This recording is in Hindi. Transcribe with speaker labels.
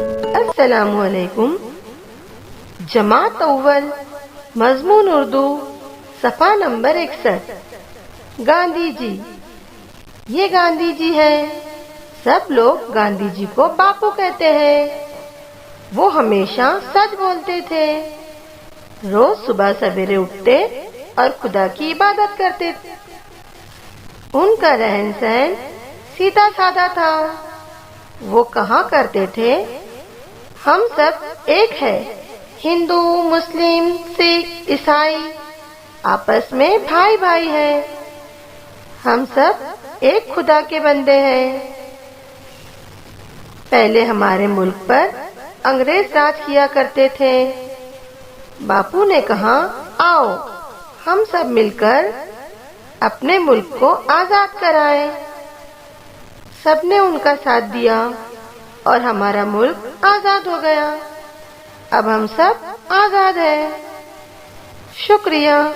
Speaker 1: अस्सलामुअलैकुम। जमात अव्वल मजमून उर्दू सफ़ा नंबर 61। गांधी जी। ये गांधी जी हैं। सब लोग गांधी जी को बापू कहते हैं। वो हमेशा सच बोलते थे। रोज सुबह सवेरे उठते और खुदा की इबादत करते थे। उनका रहन सहन सीधा साधा था। वो कहा करते थे, हम सब एक है। हिंदू, मुस्लिम, सिख, ईसाई आपस में भाई भाई हैं। हम सब एक खुदा के बंदे हैं। पहले हमारे मुल्क पर अंग्रेज राज किया करते थे। बापू ने कहा, आओ हम सब मिलकर अपने मुल्क को आजाद कराएं। सबने उनका साथ दिया और हमारा मुल्क आजाद हो गया। अब हम सब आजाद हैं। शुक्रिया।